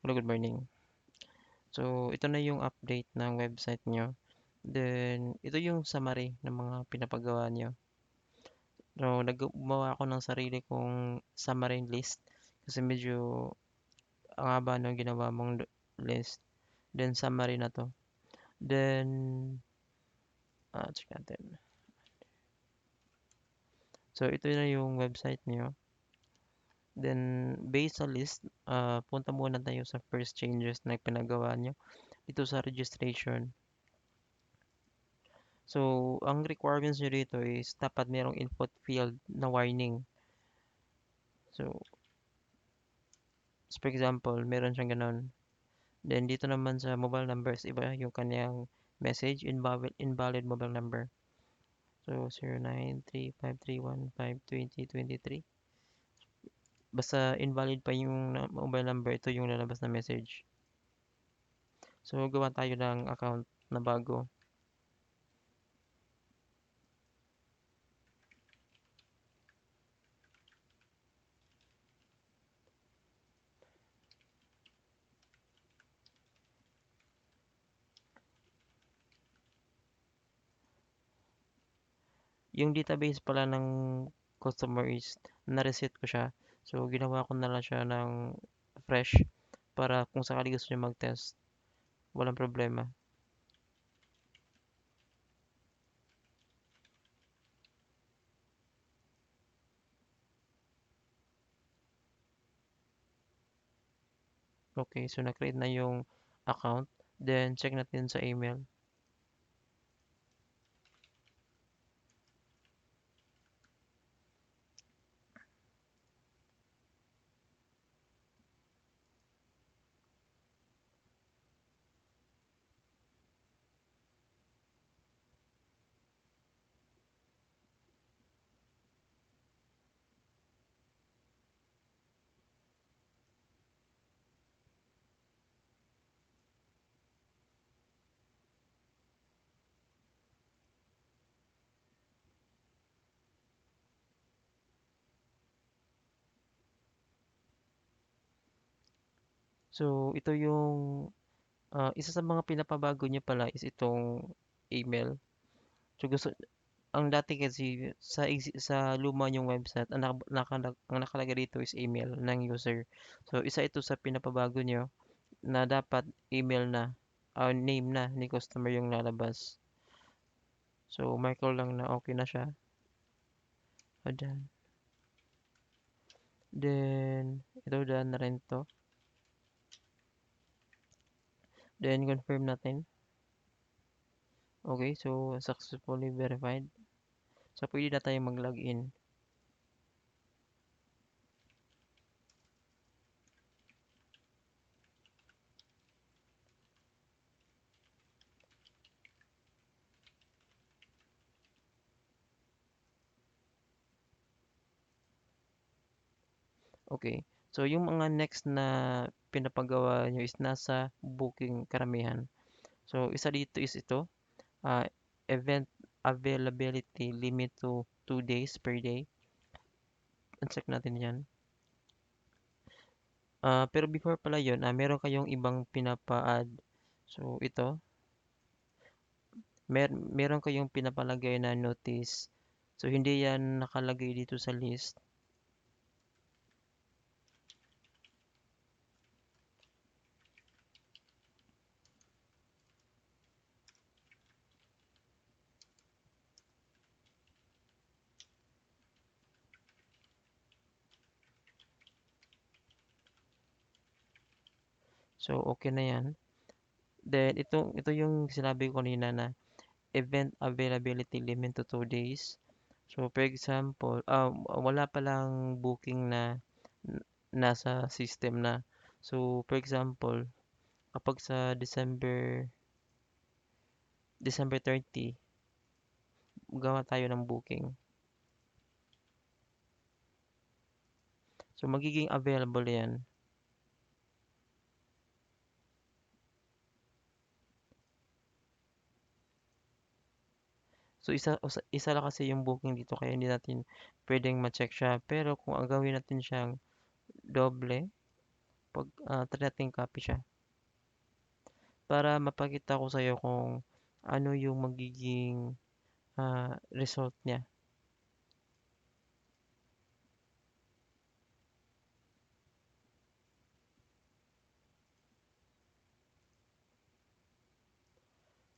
Hello, good morning. So, ito na yung update ng website nyo. Then, ito yung summary ng mga pinapagawa nyo. So, gumawa ako ng sarili kong summary list kasi medyo ang haba ng ginawa mong list. Then, summary na to. Then, check natin. So, ito na yung website nyo. Then, based sa list, punta muna tayo sa first changes na pinagawa nyo. Ito sa registration. So, ang requirements nyo dito is dapat merong input field na warning. So, for example, meron siyang ganun. Then, dito naman sa mobile numbers, iba yung kanyang message, invalid mobile number. So, 0935315223. Basta invalid pa yung mobile number, ito yung lalabas na message. So, gawa tayo ng account na bago. Yung database pala ng customer is na-reset ko siya. So, ginawa ko na lang siya ng fresh para kung sakali gusto niyo mag-test, walang problema. Okay, so na-create na yung account. Then, check natin sa email. So, ito yung isa sa mga pinapabago niya pala is itong email. So, ang dati kasi sa luma niyong website, ang nakalagay dito is email ng user. So, isa ito sa pinapabago niyo na dapat email na, name na ni customer yung lalabas. So, mark ko lang na okay na siya. Ayan. Then, ito daan na rin to. Then, confirm natin. Okay, so, successfully verified. So, pwede na tayo mag-login. Okay. So, yung mga next na pinapagawa nyo is nasa booking karamihan. So, isa dito is ito, uh, event availability limit to 2 days per day. Check natin yan. Pero before pala yun, meron kayong ibang pinapa-add. So, ito, meron kayong pinapalagay na notice. So, hindi yan nakalagay dito sa list. So, okay na yan. Then, ito yung sinabi ko kanina na event availability limit to 2 days. So, for example, wala palang booking na nasa system na. So, for example, kapag sa December 30, gawa tayo ng booking. So, magiging available yan. So, isa lang kasi yung booking dito kaya hindi natin pwedeng ma-check siya. Pero kung ang gawin natin siyang doble, try nating copy siya para mapakita ko sa'yo kung ano yung magiging result niya.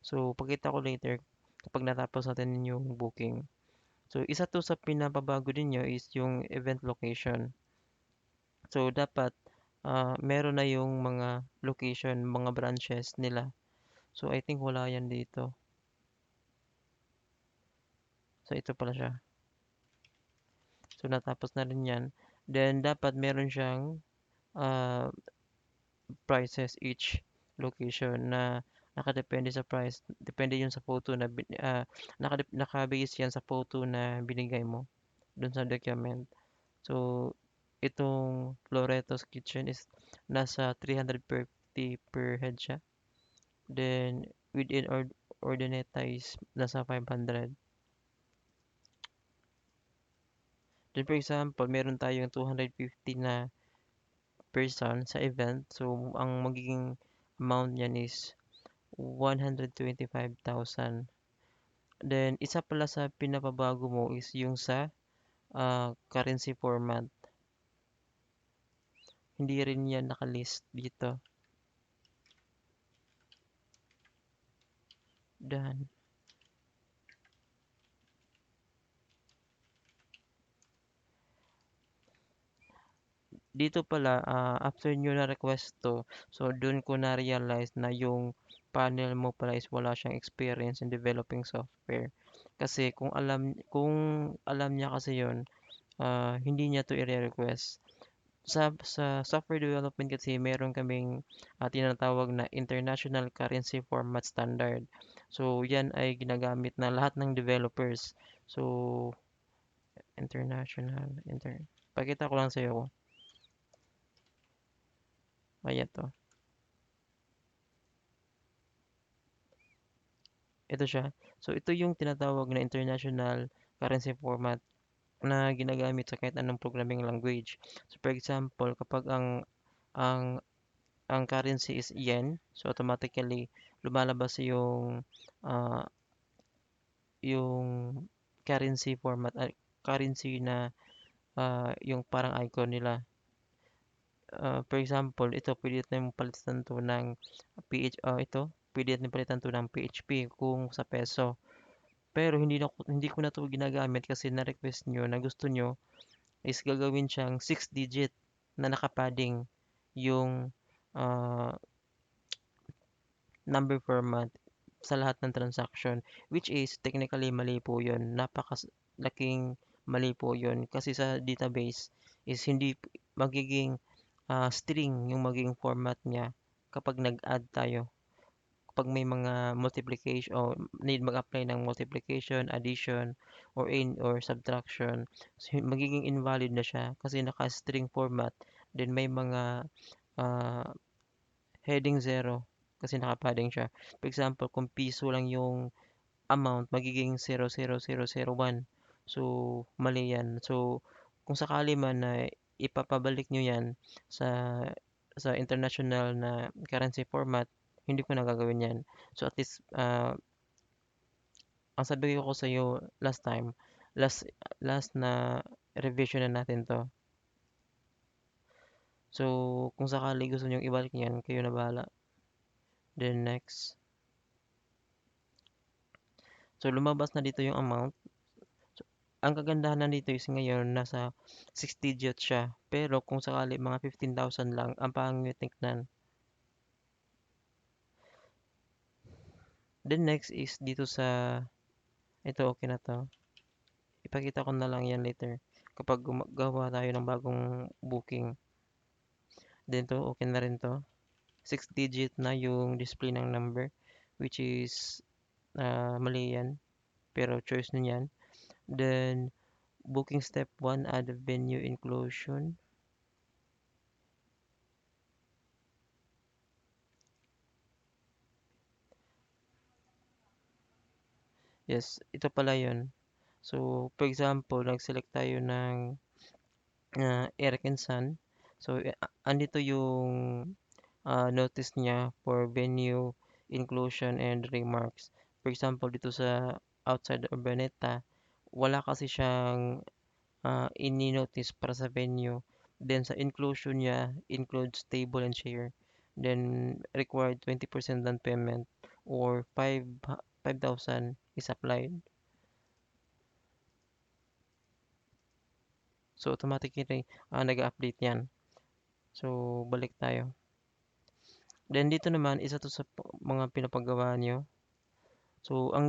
So, pakita ko later kapag natapos natin yung booking. So, isa to sa pinababago din niyo is yung event location. So, dapat meron na yung mga location, mga branches nila. So, I think wala yan dito. So, ito pala siya. So, natapos na rin yan. Then, dapat meron siyang uh, prices each location na nakadepende sa price. Depende yun sa photo na nakabase yan sa photo na binigay mo dun sa document. So, itong Floreto's Kitchen is nasa 350 per head siya. Then, within Ordineta is nasa 500. Then, for example, meron tayong 250 na person sa event. So, ang magiging amount niyan is 125,000. Then, isa pala sa pinapabago mo is yung sa currency format. Hindi rin yan nakalist dito. Dan. Dito pala, after nyo na request to, so dun ko na-realize na yung panel mo pala is wala siyang experience in developing software. Kasi kung alam niya kasi yon, hindi niya to i-request. Sa software development kasi meron kaming tinatawag na International Currency Format Standard. So, yan ay ginagamit na lahat ng developers. So, pakita ko lang sa'yo. Ayan to. Ito siya. So, ito yung tinatawag na International Currency Format na ginagamit sa kahit anong programming language. So, for example, kapag ang ang currency is yen, so automatically lumalabas ah, yung currency na yung parang icon nila. For example, ito pwede natin palitan to ng pwede natin palitan to ng PHP kung sa peso. Pero hindi ko na to ginagamit kasi na-request nyo na gusto nyo is gagawin siyang 6 digit na nakapadding yung ah, number format sa lahat ng transaction, which is technically mali po yun. Napakalaking mali po yun kasi sa database is hindi magiging string yung magiging format niya kapag nag-add tayo. Kapag may mga multiplication o need mag-apply ng multiplication, addition, or subtraction, so magiging invalid na siya kasi naka-string format. Then may mga uh, heading zero kasi nakapadding siya. For example, kung piso lang yung amount, magiging 00001. So, mali yan. So, kung sakali man na ipapabalik nyo yan sa international na currency format, hindi ko na gagawin yan. So, at least, ang sabi ko sa iyo last time, last last na revision na natin to. So, kung sakali gusto niyo ibalik yan, kayo na bahala. Then next. So, lumabas na dito yung amount. So, ang kagandahan na dito is ngayon nasa 6 digit siya. Pero kung sakali mga 15,000 lang, ang pangit tignan. Then next is dito sa ito, okay na to. Ipakita ko na lang yan later kapag gumagawa tayo ng bagong booking. Then to, okay na rin to. 6 digit na yung display ng number, which is mali yan. Pero choice nyo yan. Then, booking step 1, add a venue inclusion. Yes, ito pala yun. So, for example, nag-select tayo ng Eric and Son. So, andito yung notice niya for venue, inclusion, and remarks. For example, dito sa outside Urbaneta, wala kasi siyang ini-notice para sa venue. Then sa inclusion niya, includes table and chair. Then required 20% down payment or 5,000 is applied. So automatically nag-update yan. So balik tayo. Then dito naman, isa to sa mga pinapagawa nyo. So ang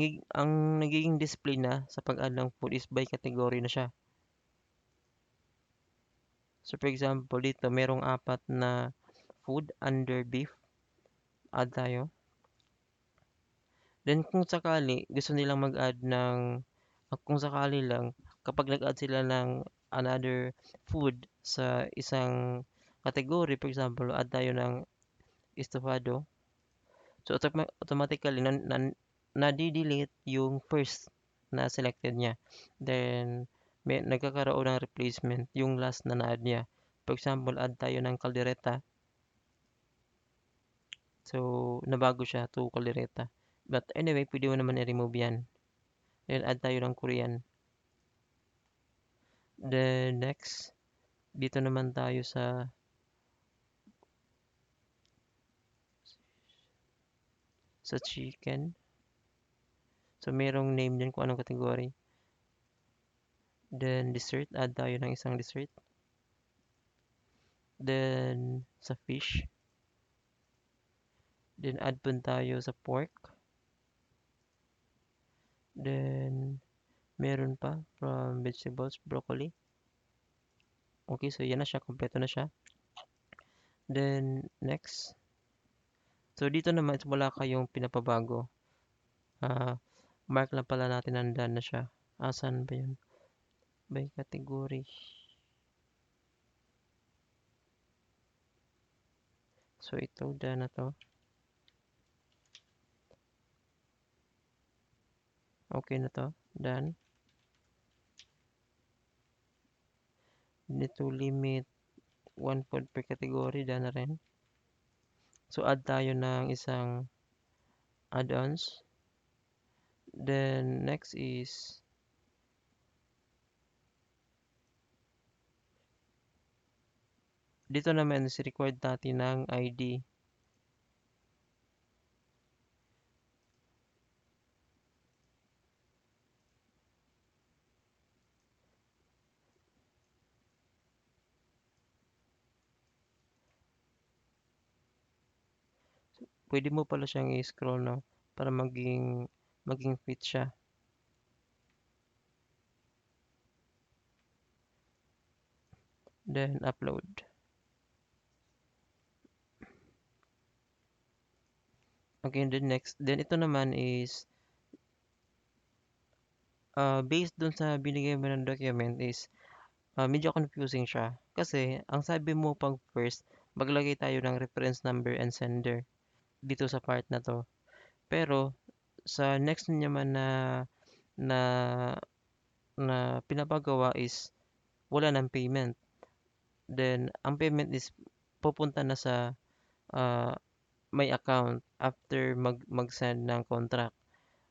nagiging display na sa pag-add ng food is by category na siya. So for example, dito merong apat na food under beef. Add tayo. Then kung sakali gusto nilang mag-add ng kung sakali lang kapag nag-add sila ng another food sa isang category, for example, add tayo ng estofado. So automatically nadi-delete yung first na selected niya. Then nagkakaroon ng replacement yung last na na-add niya. For example, add tayo ng kaldereta. So nabago siya to kaldereta. But anyway, pwede mo naman i-remove yan. Then add tayo ng Korean. Then next, dito naman tayo sa chicken. So merong name din kung anong category. Then dessert, add tayo ng isang dessert. Then sa fish, then add pun tayo sa pork. Then meron pa from vegetables, broccoli. Okay, so yan na siya, kompleto na siya. Then next. So dito naman wala kayong pinapabago. Mark lang pala natin nandyan na siya. Asan ba yun? By category. So ito, done na to. Okay na to, done. Need to limit one food per category, done na rin. So add tayo ng isang add-ons. Then next is dito naman is required natin ng ID. Pwede mo pala siyang i-scroll, no, para maging fit siya. Then upload. Okay, then next. Then ito naman is based dun sa binigay mo ng document is medyo confusing siya. Kasi ang sabi mo pag first, maglagay tayo ng reference number and sender dito sa part na to. Pero sa next naman na na pinapagawa is wala ng payment. Then ang payment is pupunta na sa uh, may account after mag-send ng contract.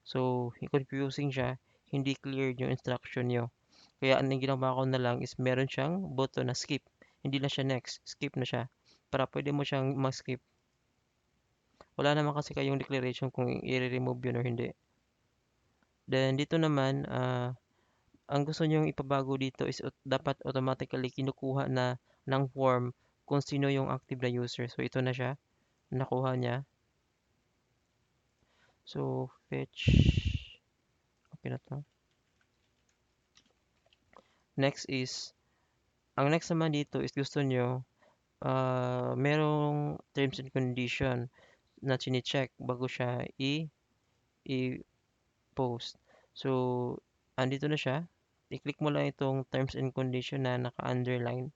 So confusing siya, hindi clear yung instruction nyo. Kaya ang ginawa ko na lang is meron siyang button na skip. Hindi na siya next, skip na siya. Para pwede mo siyang mag-skip. Wala naman kasi kayong declaration kung i-remove yun or hindi. Then dito naman, ang gusto nyong ipabago dito is dapat automatically kinukuha na ng form kung sino yung active na user. So ito na siya, nakuha niya. So fetch, okay na to. Next is, ang next naman dito is gusto nyo, merong terms and condition na chine-check bago siya i-post. So, andito na siya. I-click mo lang itong terms and condition na naka-underline.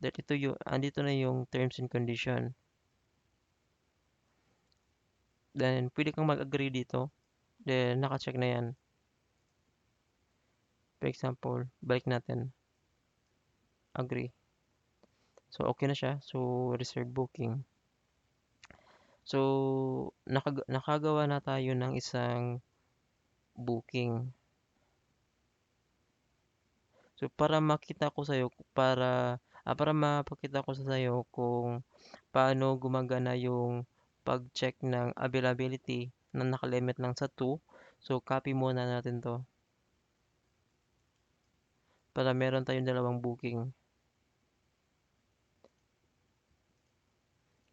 That ito yung, andito na yung terms and condition. Then, pwede kang mag-agree dito. Then, naka-check na yan. For example, balik natin. Agree. So, okay na siya. So, reserve booking. So, nakagawa na tayo ng isang booking. So, para mapakita ko sa sa'yo kung paano gumagana yung pag-check ng availability na nakalimit lang sa 2. So, copy muna natin 'to para meron tayong dalawang booking.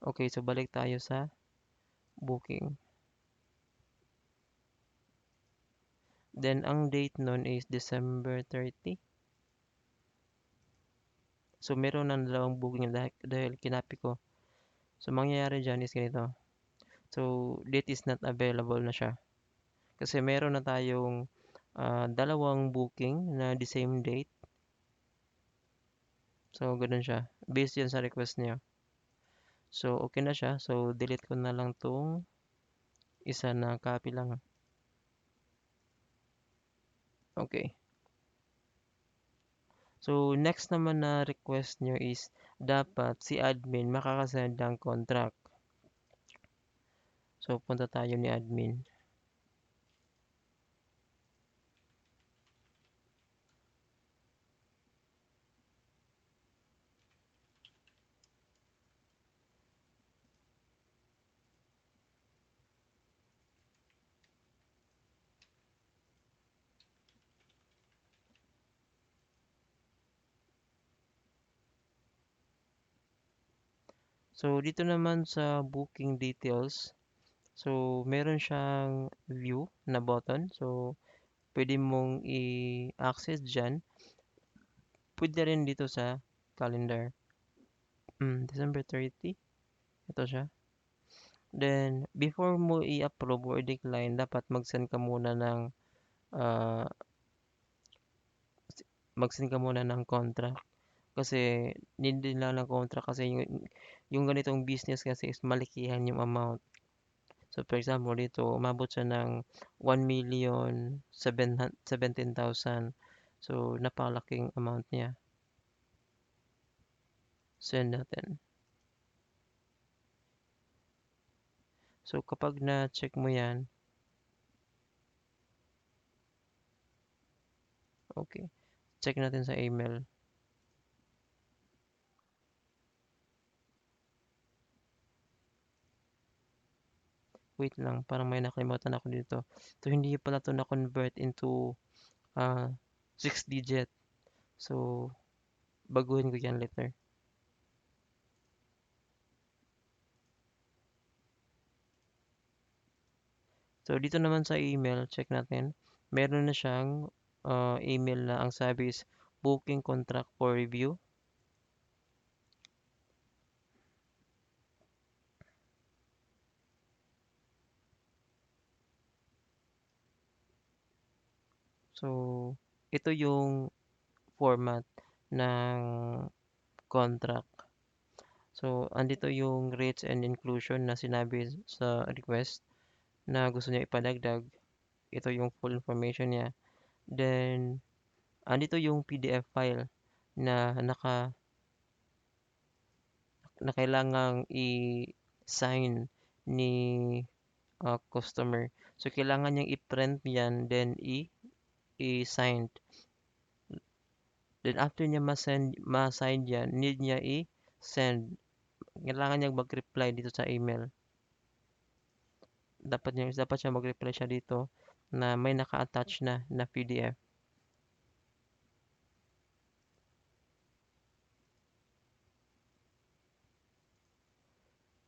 Okay, so balik tayo sa booking. Then, ang date nun is December 30. So, meron ng dalawang booking dahil kinopy ko. So, mangyayari dyan is ganito. So, date is not available na siya. Kasi meron na tayong dalawang booking na the same date. So, ganun siya. Based yan sa request niya. So, okay na siya. So, delete ko na lang tong isa na copy lang. Okay. So, next naman na request nyo is dapat si admin makakasend ng contract. So, punta tayo ni admin. So, dito naman sa booking details, so meron siyang view na button. So, pwede mong i-access dyan. Pwede rin dito sa calendar. December 30. Ito siya. Then, before mo i-approve or decline, dapat ah, mag-send ka muna ng contract. Kasi, need nila ng contract kasi yung ganitong business kasi is malikihan yung amount. So, for example, dito, umabot siya ng 1,717,000. So, napakalaking amount niya. Send natin. So, kapag na-check mo yan, okay. Check natin sa email. Wait lang, parang may nakalimutan ako dito. So, hindi pala to na-convert into 6 digit. So, baguhin ko yan later. So, dito naman sa email, check natin. Meron na siyang email na ang sabi is booking contract for review. So, ito yung format ng contract. So, andito yung rates and inclusion na sinabi sa request na gusto niya ipadagdag. Ito yung full information niya. Then, andito yung PDF file na na kailangang i-sign ni customer. So, kailangan niyang i-print yan, then i-sign. Then, after niya ma-sign yan, need niya i-send. Kailangan niyang mag-reply dito sa email. Dapat siya mag-reply siya dito na may naka-attach na PDF.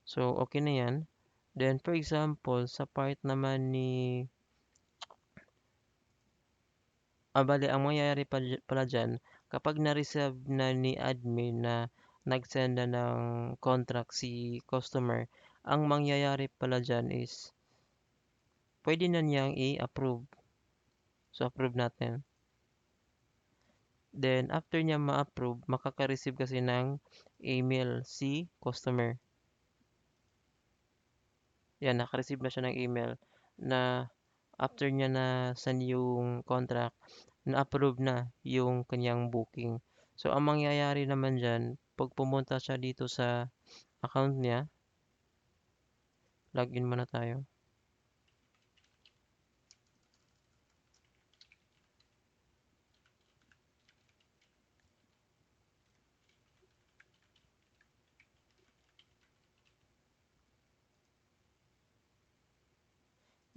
So, okay na yan. Then, for example, sa part naman bale, ang mangyayari pala dyan, kapag na-reserve na ni admin na nag-send na ng contract si customer, ang mangyayari pala dyan is, pwede na niyang i-approve. So, approve natin. Then, after niya ma-approve, makaka-receive kasi ng email si customer. Yan, naka-receive na siya ng email na after niya na send yung contract, na-approve na yung kanyang booking. So, ang mangyayari naman dyan, pag pumunta siya dito sa account niya, login muna tayo.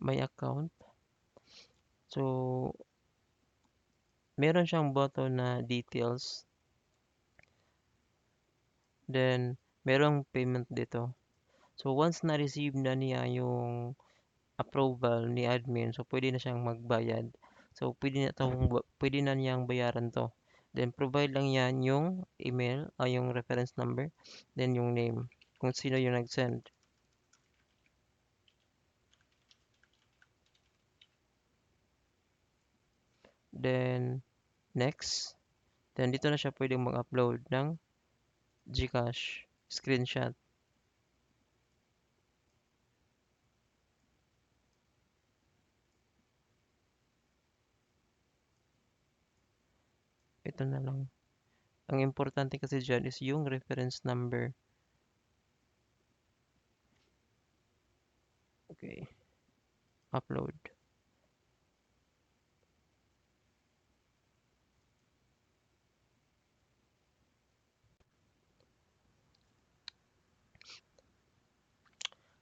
My account. So, meron siyang button na details. Then, merong payment dito. So, once na-receive na niya yung approval ni admin, so pwede na siyang magbayad. So, pwede na niyang bayaran to. Then, provide lang yan yung email, yung reference number, then yung name, kung sino yung nag-send. Then, next. Then, dito na siya pwedeng mag-upload ng GCash screenshot. Ito na lang. Ang importante kasi dyan is yung reference number. Okay. Upload.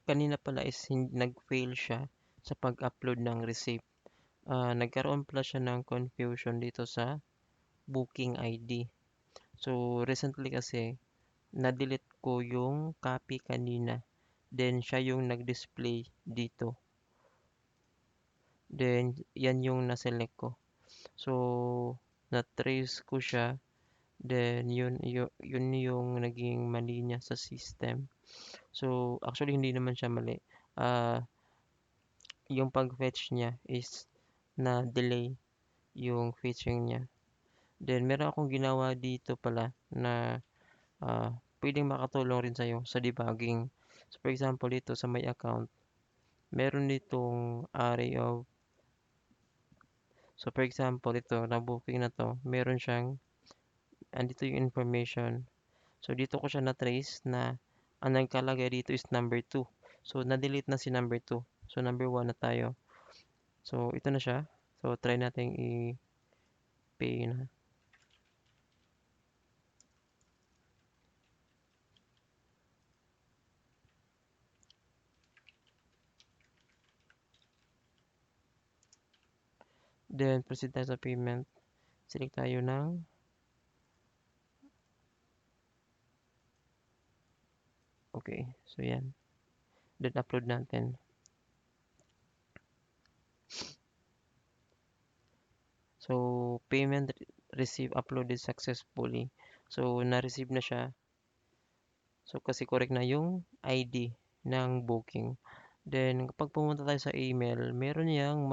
Kanina pala is nag-fail siya sa pag-upload ng receipt. Nagkaroon pala siya ng confusion dito sa booking ID. So, recently kasi, na-delete ko yung copy kanina. Then, siya yung nag-display dito. Then, yan yung na-select ko. So, na-trace ko siya. Then, yun yung naging mali niya sa system. So, actually, hindi naman siya mali. Ah, yung pag-fetch niya is na-delay yung fetching niya. Then, meron akong ginawa dito pala na pwedeng makatulong rin sa'yo sa debugging. So, for example, dito sa my account, meron ditong array of, so for example, ito, na booking na to, meron siyang, andito yung information. So, dito ko siya na-trace na ang nagkalagay dito is number 2. So, na-delete na si number 2. So, number 1 na tayo. So, ito na siya. So, try natin i-pay na. Then, proceed tayo sa payment. Select tayo ng, okay. So, yan. Then, upload natin. So, payment received uploaded successfully. So, na-receive na siya. So, kasi correct na yung ID ng booking. Then, kapag pumunta tayo sa email, meron niyang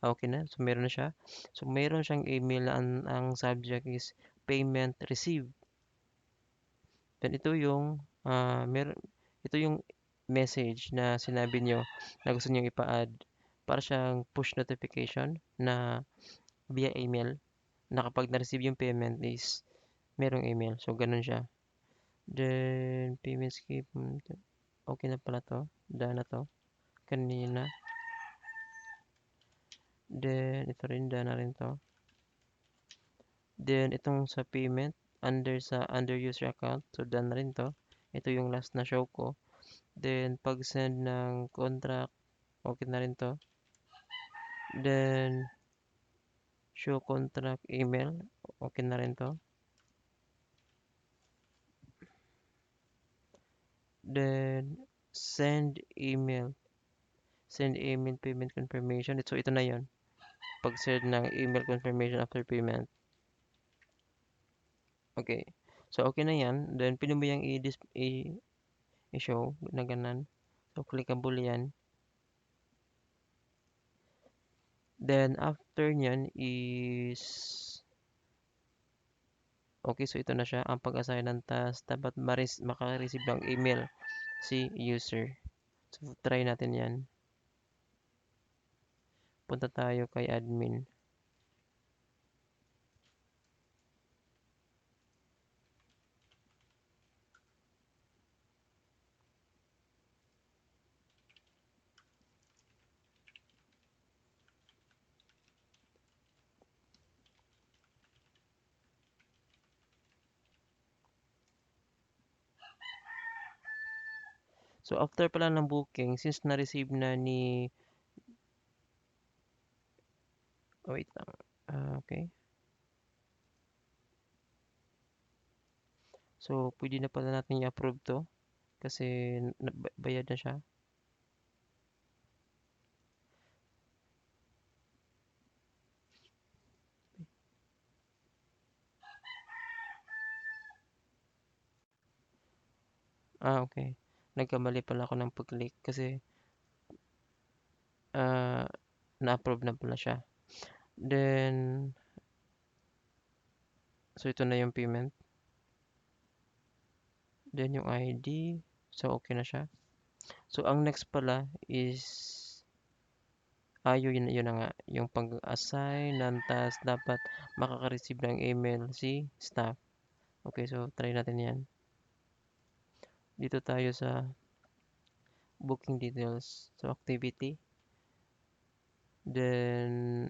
okay na. So, meron na siya. So, meron siyang email na ang subject is payment received. Then, ito yung message na sinabi niyo na gusto niyo ipa-add. Para siyang push notification na via email na kapag na-receive yung payment is merong email. So, ganun siya. Then, payment skip. Okay na pala to. Done na to. Kanina. Then, ito rin. Done na rin to. Then, itong sa payment. Under user account. So, done na rin to. Ito yung last na show ko. Then, pag-send ng contract. Okay na rin to. Then, show contract email. Okay na rin to. Then, send email. Send email payment confirmation. So, ito na yon. Pag-send ng email confirmation after payment. Okay. So, okay na yan. Then, pwede mo yung i-show na ganan. So, clickable yan. Then, after nyan is okay. So, ito na siya. Ang pag-assign ng task. Dapat makareceive ng email si user. So, try natin yan. Punta tayo kay admin. So, after pala ng booking, since na-receive na ni... Oh, wait lang. Okay. So, pwede na pala natin i-approve to kasi bayad na siya. Okay. Nagkamali pala ako ng pag-click kasi ah, na-approve na pala siya. Then, so ito na yung payment. Then yung ID. So, okay na siya. So, ang next pala is, yun na nga, yung pag-assign ng task dapat makaka-receive ng email si staff. Okay, so try natin yan. Dito tayo sa booking details. So, activity. Then,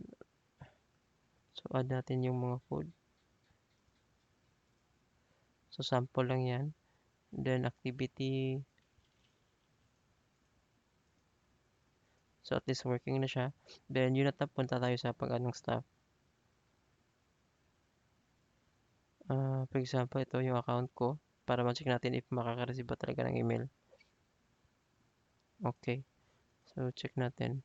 so add natin yung mga food. So, sample lang yan. Then, activity. So, at least working na siya. Then, yun na punta tayo sa pag-anong staff. For example, ito yung account ko para ma-check natin if makaka-receive ba talaga ng email. Okay. So, check natin.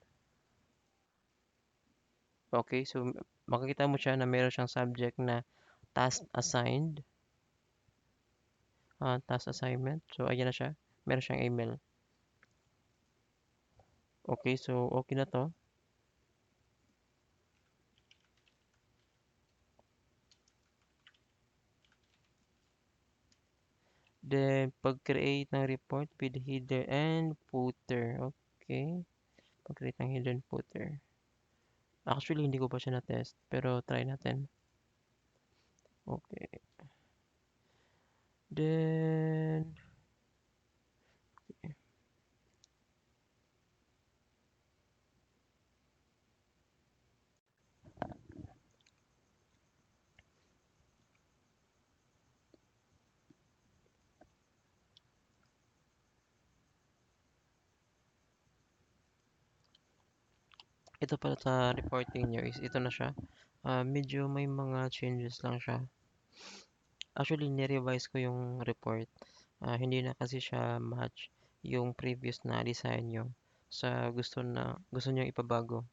Okay. So, makikita mo siya na meron siyang subject na task assigned. Task assignment. So, ayan na siya. Meron siyang email. Okay. So, okay na to. Then, pag-create ng report with header and footer. Okay. Pag-create ng header and footer. Actually, hindi ko pa siya na-test. Pero, try natin. Okay. Then, ito pala sa reporting nyo is ito na siya. Medyo may mga changes lang siya. Actually, ni-revise ko yung report. Hindi na kasi siya match yung previous na design nyo sa gusto nyo ipabago.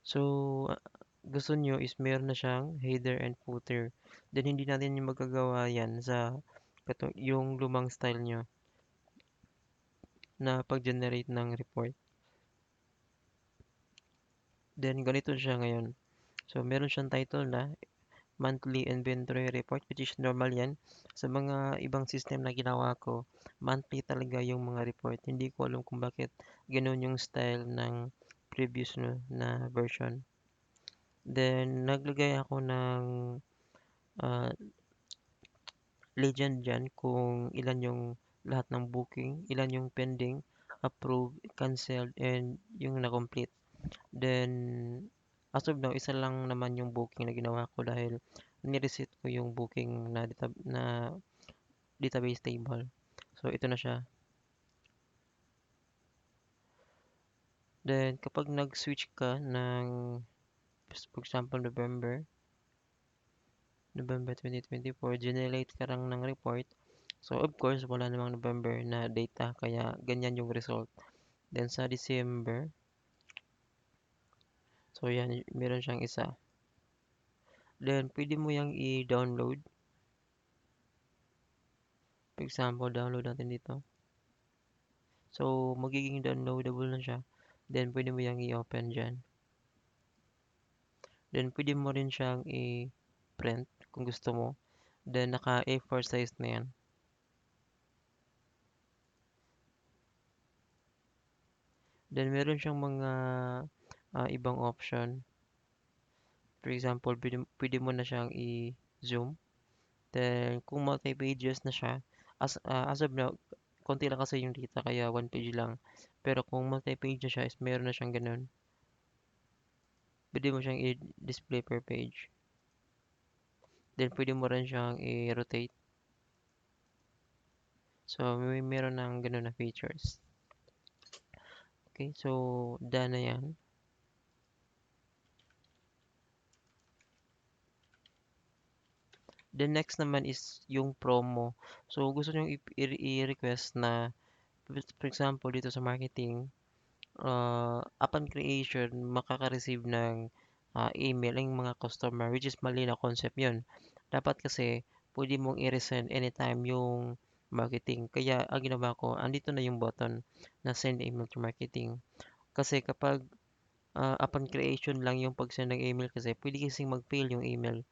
So, gusto nyo is meron na siyang header and footer. Then, hindi natin yung magagawa yan sa yung lumang style nyo na pag-generate ng report. Then, ganito siya ngayon. So, meron siyang title na monthly inventory report, which is normal yan. Sa mga ibang system na ginawa ko, monthly talaga yung mga report. Hindi ko alam kung bakit ganun yung style ng previous na version. Then, naglagay ako ng uh, legend dyan kung ilan yung lahat ng booking, ilan yung pending, approved, canceled, and yung na-complete. Then, as of now, isa lang naman yung booking na ginawa ko dahil nireset ko yung booking na database table. So, ito na siya. Then, kapag nag-switch ka ng, for example, November 2024, generate ka lang ng report. So, of course, wala namang November na data, kaya ganyan yung result. Then, sa December, so yan, meron siyang isa. Then, pwede mo yung i-download. For example, download natin dito. So, magiging downloadable na siya. Then, pwede mo yung i-open dyan. Then, pwede mo rin siyang i-print kung gusto mo. Then, naka A4 size na yan. Then, meron siyang mga ibang option. For example, pwede mo na siyang i-zoom. Then, kung multi-pages na siya, as of now, konti lang kasi yung data, kaya one page lang. Pero kung multi-page na siya, is meron na siyang ganun. Pwede mo siyang i-display per page. Then, pwede mo rin siyang i-rotate. So, meron ng ganun na features. Okay, so done na yan. The next naman is yung promo. So, gusto nyo i-request na, for example, dito sa marketing, upon creation, makaka-receive ng email ang mga customer, which is mali na concept yun. Dapat kasi, pwede mong i-resend anytime yung marketing. Kaya, ang ginawa ko, andito na yung button na send email to marketing. Kasi kapag upon creation lang yung pag-send ng email kasi, pwede kasing mag-fail yung email.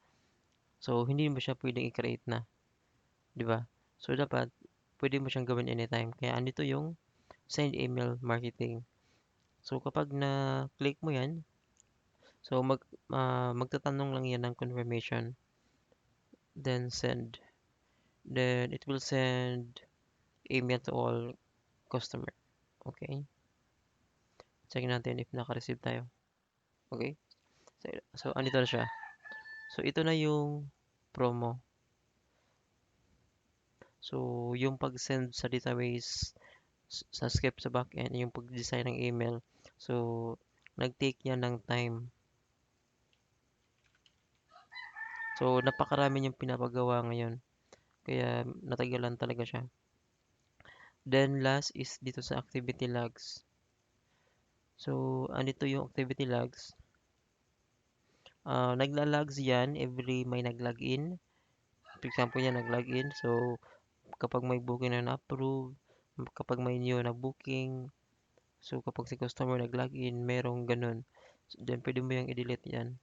So, hindi mo siya pwedeng i-create na, di ba? So, dapat, pwede mo siyang gawin anytime. Kaya, andito yung send email marketing. So, kapag na-click mo yan, so magtatanong lang yan ng confirmation, then send. Then, it will send email to all customer. Okay? Check natin if naka-receive tayo. Okay? So, andito na siya. So, ito na yung promo. So, yung pag-send sa database, sa script sa backend, yung pag-design ng email. So, nag-take niya ng time. So, napakarami niyang pinapagawa ngayon. Kaya, natagalan talaga siya. Then, last is dito sa activity logs. So, andito yung activity logs. Nagla-logs yan every may nag-login. For example yan, nag-login. So, kapag may booking na na-approve, kapag may new na booking, so kapag si customer nag-login, merong ganun. So, then, pwede mo yung i-delete yan.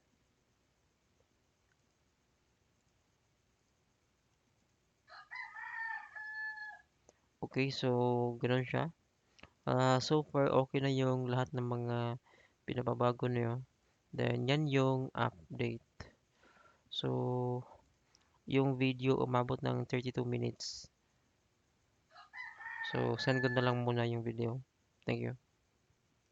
Okay, so, ganun siya. So far, okay na yung lahat ng mga pinababago nyo. Then, yan yung update. So, yung video umabot ng 32 minutes. So, send ko na lang muna yung video. Thank you.